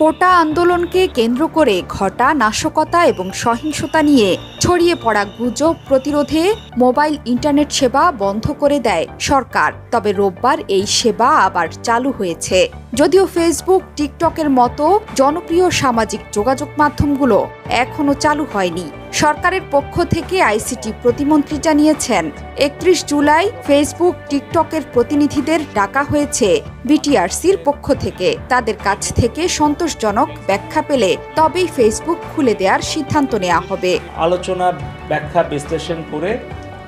কোটা আন্দোলনকে কেন্দ্র করে ঘটা নাশকতা এবং সহিংসতা নিয়ে ছড়িয়ে পড়া গুজব প্রতিরোধে মোবাইল ইন্টারনেট সেবা বন্ধ করে দেয় সরকার। তবে রোববার এই সেবা আবার চালু হয়েছে। যদিও ফেসবুক, টিকটকের মতো জনপ্রিয় সামাজিক যোগাযোগ মাধ্যমগুলো এখনো চালু হয়নি। সরকারের পক্ষ থেকে আইসিটি প্রতিমন্ত্রী জানিয়েছেন, ৩১ জুলাই ফেসবুক, টিকটকের প্রতিনিধিদের ডাকা হয়েছে বিটিআরসির পক্ষ থেকে। তাদের কাছ থেকে সন্তোষজনক ব্যাখ্যা পেলে তবেই ফেসবুক খুলে দেওয়ার সিদ্ধান্ত নেওয়া হবে। আলোচনা, ব্যাখ্যা, বিশ্লেষণ করে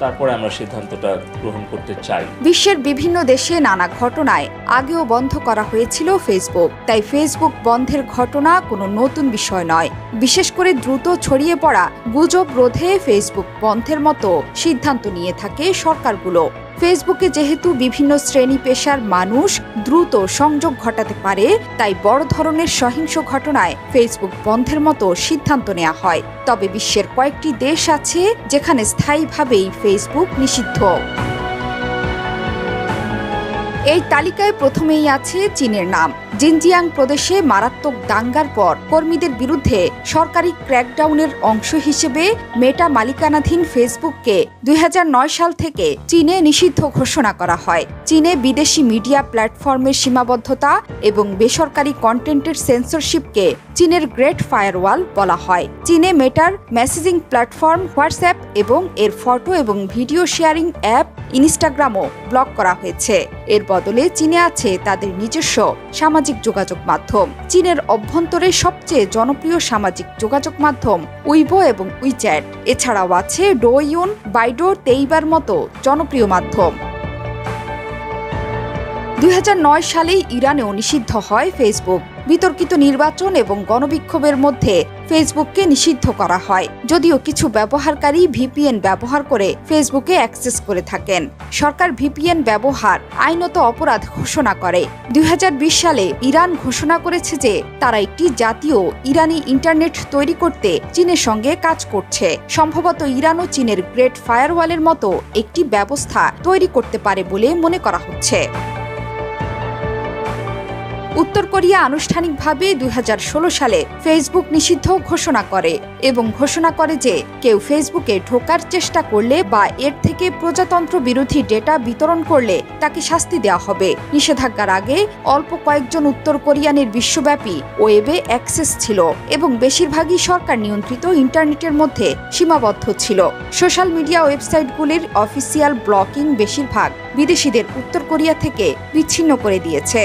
তারপরে আমরা সিদ্ধান্তটা গ্রহণ করতে চাই। বিশ্বের বিভিন্ন দেশে নানা ঘটনায় আগেও বন্ধ করা হয়েছিল ফেসবুক, তাই ফেসবুক বন্ধের ঘটনা কোনো নতুন বিষয় নয়। বিশেষ করে দ্রুত ছড়িয়ে পড়া গুজব রোধে ফেসবুক বন্ধের মতো সিদ্ধান্ত নিয়ে থাকে সরকারগুলো। ফেসবুকে যেহেতু বিভিন্ন শ্রেণী পেশার মানুষ দ্রুত সংযোগ ঘটাতে পারে, তাই বড় ধরনের সহিংস ঘটনায় ফেসবুক বন্ধের মতো সিদ্ধান্ত নেওয়া হয়। তবে বিশ্বের কয়েকটি দেশ আছে যেখানে স্থায়ীভাবেই ফেসবুক নিষিদ্ধ। এই তালিকায় প্রথমেই আছে চীনের নাম। জিনজিয়াং প্রদেশে মারাত্মক দাঙ্গার পর কর্মীদের বিরুদ্ধে সরকারি ক্র্যাকডাউনের অংশ হিসেবে মেটা মালিকানাধীন ফেসবুককে ২০০৯ সাল থেকে চীনে নিষিদ্ধ ঘোষণা করা হয়। চীনে বিদেশি মিডিয়া প্ল্যাটফর্মের সীমাবদ্ধতা এবং বেসরকারি কন্টেন্টের সেন্সরশিপকে চীনের গ্রেট ফায়ারওয়াল বলা হয়। চীনে মেটার মেসেজিং প্ল্যাটফর্ম হোয়াটসঅ্যাপ এবং এর ফটো এবং ভিডিও শেয়ারিং অ্যাপ ইনস্টাগ্রামও ব্লক করা হয়েছে। এর বদলে চীনে আছে তাদের নিজস্ব সামাজিক যোগাযোগ মাধ্যম। চীনের অভ্যন্তরে সবচেয়ে জনপ্রিয় সামাজিক যোগাযোগ মাধ্যম উইবো এবং উইচ্যাট। এছাড়াও আছে ডোইউন, বাইডো, তেইবার মতো জনপ্রিয় মাধ্যম। ২০০৯ সালেই ইরানেও নিষিদ্ধ হয় ফেসবুক। বিতর্কিত নির্বাচন এবং গণবিক্ষোভের মধ্যে ফেসবুককে নিষিদ্ধ করা হয়। যদিও কিছু ব্যবহারকারী ভিপিএন ব্যবহার করে ফেসবুকে অ্যাক্সেস করে থাকেন। সরকার ভিপিএন ব্যবহার আইনত অপরাধ ঘোষণা করে। ২০২০ সালে ইরান ঘোষণা করেছে যে তারা একটি জাতীয় ইরানি ইন্টারনেট তৈরি করতে চীনের সঙ্গে কাজ করছে। সম্ভবত ইরানও চীনের গ্রেট ফায়ারওয়ালের মতো একটি ব্যবস্থা তৈরি করতে পারে বলে মনে করা হচ্ছে। উত্তর কোরিয়া আনুষ্ঠানিকভাবে ২০১৬ সালে ফেসবুক নিষিদ্ধ ঘোষণা করে এবং ঘোষণা করে যে কেউ ফেসবুকে ঢোকার চেষ্টা করলে বা এর থেকে প্রজাতন্ত্র বিরোধী ডেটা বিতরণ করলে তাকে শাস্তি দেওয়া হবে। নিষেধাজ্ঞার আগে অল্প কয়েকজন উত্তর কোরিয়ানের বিশ্বব্যাপী ওয়েবে অ্যাক্সেস ছিল এবং বেশিরভাগই সরকার নিয়ন্ত্রিত ইন্টারনেটের মধ্যে সীমাবদ্ধ ছিল। সোশ্যাল মিডিয়া ওয়েবসাইটগুলির অফিসিয়াল ব্লকিং বেশিরভাগ বিদেশিদের উত্তর কোরিয়া থেকে বিচ্ছিন্ন করে দিয়েছে।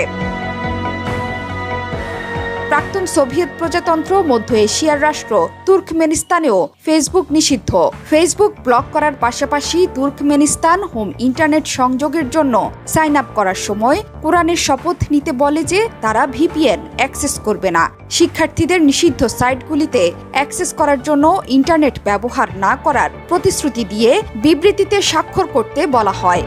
প্রাক্তন সোভিয়েত প্রজাতন্ত্র মধ্য এশিয়ার রাষ্ট্র তুর্কমেনিস্তানেও ফেসবুক নিষিদ্ধ। ফেসবুক ব্লক করার পাশাপাশি তুর্কমেনিস্তান হোম ইন্টারনেট সংযোগের জন্য সাইন আপ করার সময় কোরআনের শপথ নিতে বলে যে তারা ভিপিএন অ্যাক্সেস করবে না। শিক্ষার্থীদের নিষিদ্ধ সাইটগুলিতে অ্যাক্সেস করার জন্য ইন্টারনেট ব্যবহার না করার প্রতিশ্রুতি দিয়ে বিবৃতিতে স্বাক্ষর করতে বলা হয়।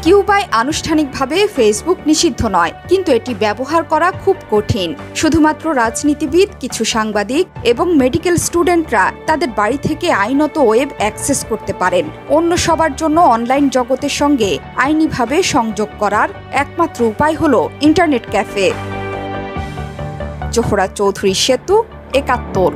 কিউবায় আনুষ্ঠানিকভাবে ফেসবুক নিষিদ্ধ নয়, কিন্তু এটি ব্যবহার করা খুব কঠিন। শুধুমাত্র রাজনীতিবিদ, কিছু সাংবাদিক এবং মেডিকেল স্টুডেন্টরা তাদের বাড়ি থেকে আইনত ওয়েব অ্যাক্সেস করতে পারেন। অন্য সবার জন্য অনলাইন জগতের সঙ্গে আইনিভাবে সংযোগ করার একমাত্র উপায় হল ইন্টারনেট ক্যাফে। জোহরা চৌধুরী সেতু, ৭১।